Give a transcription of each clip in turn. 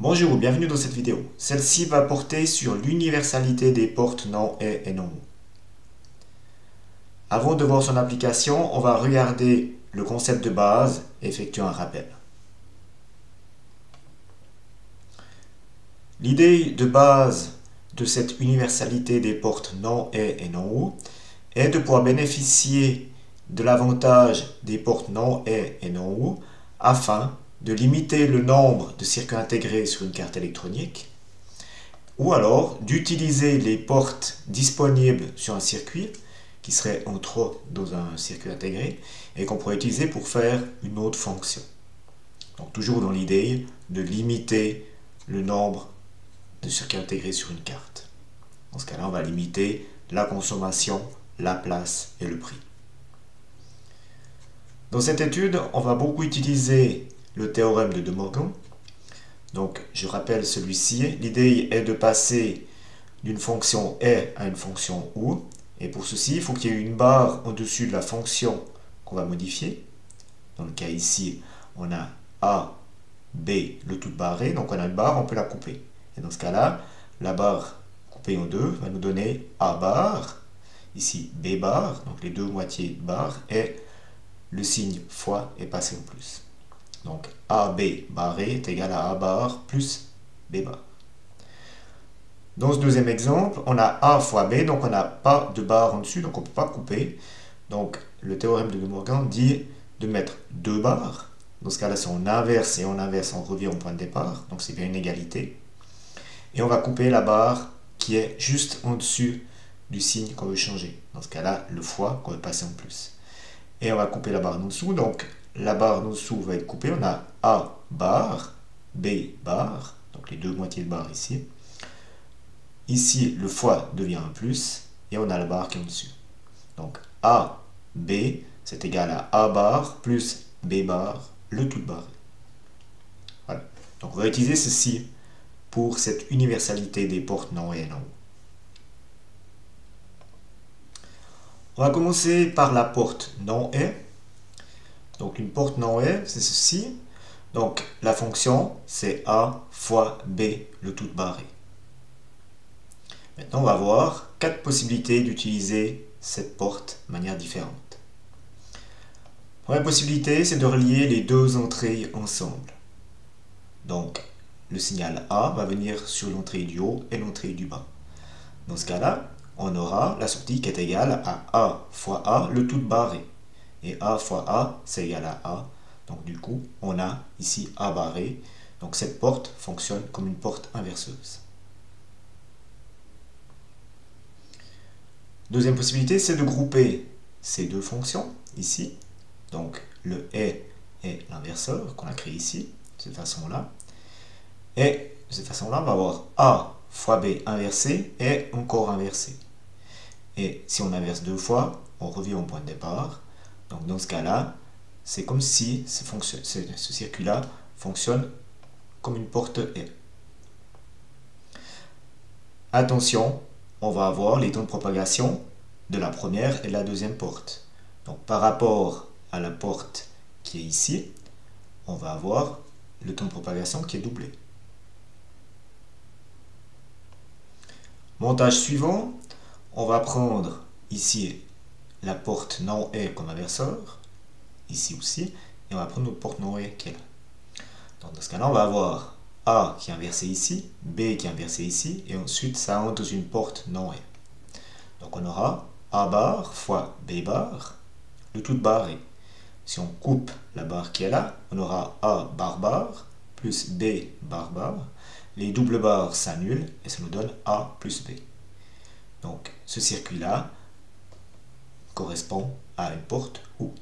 Bonjour, bienvenue dans cette vidéo. Celle-ci va porter sur l'universalité des portes non et non. Avant de voir son application, on va regarder le concept de base et effectuer un rappel. L'idée de base de cette universalité des portes non et non est de pouvoir bénéficier de l'avantage des portes non et non afin de limiter le nombre de circuits intégrés sur une carte électronique ou alors d'utiliser les portes disponibles sur un circuit qui serait en trop dans un circuit intégré et qu'on pourrait utiliser pour faire une autre fonction. Donc toujours dans l'idée de limiter le nombre de circuits intégrés sur une carte. Dans ce cas-là, on va limiter la consommation, la place et le prix. Dans cette étude, on va beaucoup utiliser le théorème de De Morgan. Donc, je rappelle celui-ci. L'idée est de passer d'une fonction est à une fonction ou. Et pour ceci, il faut qu'il y ait une barre au-dessus de la fonction qu'on va modifier. Dans le cas ici, on a a, b, le tout barré. Donc, on a une barre, on peut la couper. Et dans ce cas-là, la barre coupée en deux va nous donner a bar, ici b bar, donc les deux moitiés bar, et le signe fois est passé en plus. Donc AB barré est égal à A bar plus B bar. Dans ce deuxième exemple, on a A fois B, donc on n'a pas de barre en dessus, donc on ne peut pas couper. Donc le théorème de De Morgan dit de mettre deux barres. Dans ce cas-là, si on inverse et on inverse, on revient au point de départ, donc c'est bien une égalité. Et on va couper la barre qui est juste en dessus du signe qu'on veut changer. Dans ce cas-là, le fois qu'on veut passer en plus. Et on va couper la barre en dessous, donc la barre en dessous va être coupée. On a A bar, B bar, donc les deux moitiés de barre ici. Ici, le fois devient un plus, et on a la barre qui est en dessus. Donc A, B, c'est égal à A bar plus B bar, le tout barré. Voilà. Donc on va utiliser ceci pour cette universalité des portes non et non. On va commencer par la porte non et. Donc une porte non est, c'est ceci. Donc la fonction, c'est A fois B, le tout barré. Maintenant, on va voir quatre possibilités d'utiliser cette porte de manière différente. Première possibilité, c'est de relier les deux entrées ensemble. Donc le signal A va venir sur l'entrée du haut et l'entrée du bas. Dans ce cas-là, on aura la sortie qui est égale à A fois A, le tout barré. Et A fois A, c'est égal à A. Donc du coup, on a ici A barré. Donc cette porte fonctionne comme une porte inverseuse. Deuxième possibilité, c'est de grouper ces deux fonctions ici. Donc le est l'inverseur qu'on a créé ici, de cette façon-là. Et de cette façon-là, on va avoir A fois B inversé et encore inversé. Et si on inverse deux fois, on revient au point de départ. Donc dans ce cas-là, c'est comme si ce circuit-là fonctionne comme une porte est. Attention, on va avoir les temps de propagation de la première et de la deuxième porte. Donc par rapport à la porte qui est ici, on va avoir le temps de propagation qui est doublé. Montage suivant, on va prendre ici la porte non est comme inverseur, ici aussi, et on va prendre notre porte non est qui est là. Donc dans ce cas-là, on va avoir A qui est inversé ici, B qui est inversé ici, et ensuite ça entre dans une porte non est. Donc on aura A bar fois B bar, le tout barré. Si on coupe la barre qui est là, on aura A bar bar plus B bar bar. Les doubles barres s'annulent et ça nous donne A plus B. Donc ce circuit-là correspond à une porte OU.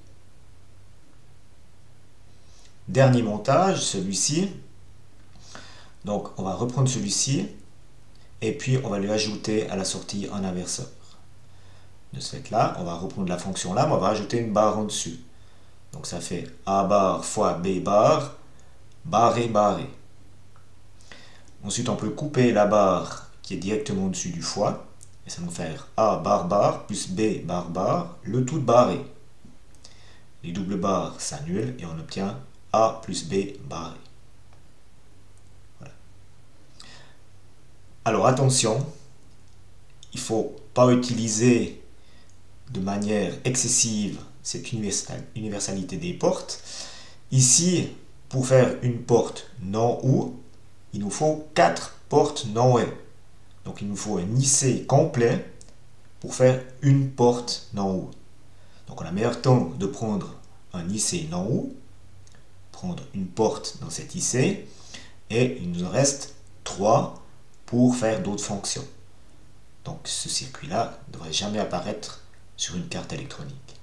Dernier montage, celui-ci. Donc on va reprendre celui-ci et puis on va lui ajouter à la sortie un inverseur. De ce fait-là, on va reprendre la fonction là, mais on va ajouter une barre en dessus. Donc ça fait A bar fois B bar, barré, barré. Ensuite, on peut couper la barre qui est directement au-dessus du fois. Et ça va nous faire A bar bar plus B bar bar, le tout barré. Les doubles barres s'annulent et on obtient A plus B barré. Voilà. Alors attention, il ne faut pas utiliser de manière excessive cette universalité des portes. Ici, pour faire une porte non OU, il nous faut 4 portes non OU. Donc il nous faut un IC complet pour faire une porte non OU. Donc on a meilleur temps de prendre un IC non OU, prendre une porte dans cet IC, et il nous reste 3 pour faire d'autres fonctions. Donc ce circuit-là ne devrait jamais apparaître sur une carte électronique.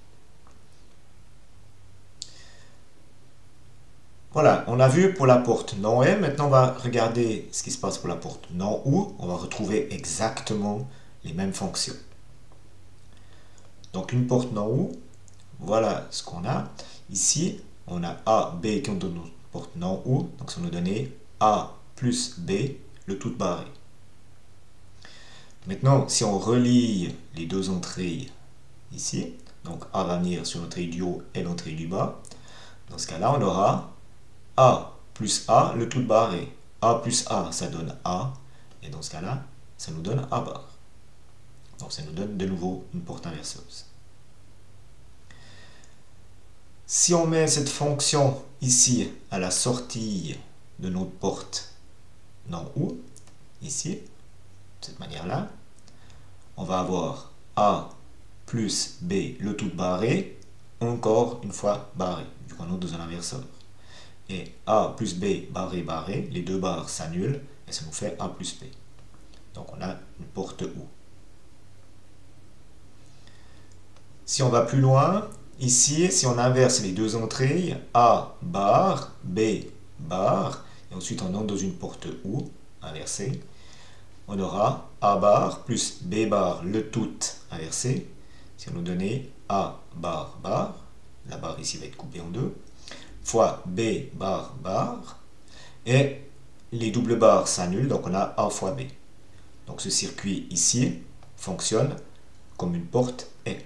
Voilà, on a vu pour la porte non M. Maintenant, on va regarder ce qui se passe pour la porte non OU. On va retrouver exactement les mêmes fonctions. Donc, une porte non OU, voilà ce qu'on a. Ici, on a A, B qui ont donné une porte non OU. Donc, ça nous donner A plus B, le tout barré. Maintenant, si on relie les deux entrées ici, donc A va venir sur l'entrée du haut et l'entrée du bas. Dans ce cas-là, on aura A plus A, le tout barré. A plus A, ça donne A. Et dans ce cas-là, ça nous donne A bar. Donc ça nous donne de nouveau une porte inverseuse. Si on met cette fonction ici à la sortie de notre porte non OU, ici, de cette manière-là, on va avoir A plus B, le tout barré, encore une fois barré, vu qu'on est dans un inverseur. Et A plus B barré barré, les deux barres s'annulent et ça nous fait A plus B. Donc on a une porte OU. Si on va plus loin, ici, si on inverse les deux entrées, A bar, B bar, et ensuite on entre dans une porte OU inversée, on aura A bar plus B bar, le tout inversé. Si on nous donnait A bar bar, la barre ici va être coupée en deux, fois B bar bar, et les doubles barres s'annulent, donc on a A fois B. Donc ce circuit ici fonctionne comme une porte et.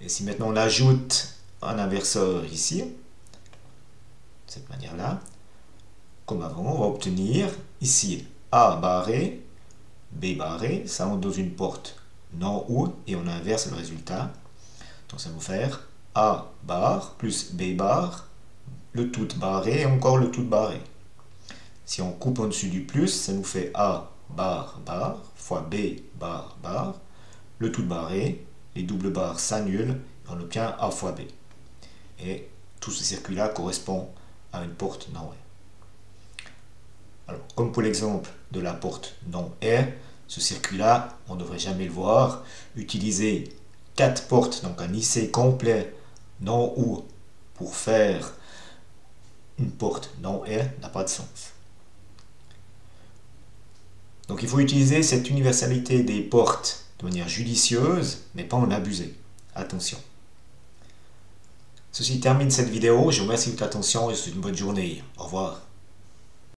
Et si maintenant on ajoute un inverseur ici, de cette manière-là, comme avant, on va obtenir ici A barré, B barré, ça entre dans une porte non OU et on inverse le résultat. Donc ça va nous faire A bar plus B bar, le tout barré et encore le tout barré. Si on coupe en dessus du plus, ça nous fait A bar bar fois B bar bar, le tout barré, les doubles barres s'annulent et on obtient A fois B. Et tout ce circuit-là correspond à une porte non R. Alors, comme pour l'exemple de la porte non R, ce circuit-là, on ne devrait jamais le voir. Utiliser 4 portes, donc un IC complet non OU pour faire une porte non R n'a pas de sens. Donc il faut utiliser cette universalité des portes de manière judicieuse, mais pas en abuser. Attention. Ceci termine cette vidéo. Je vous remercie de votre attention et je vous souhaite une bonne journée. Au revoir.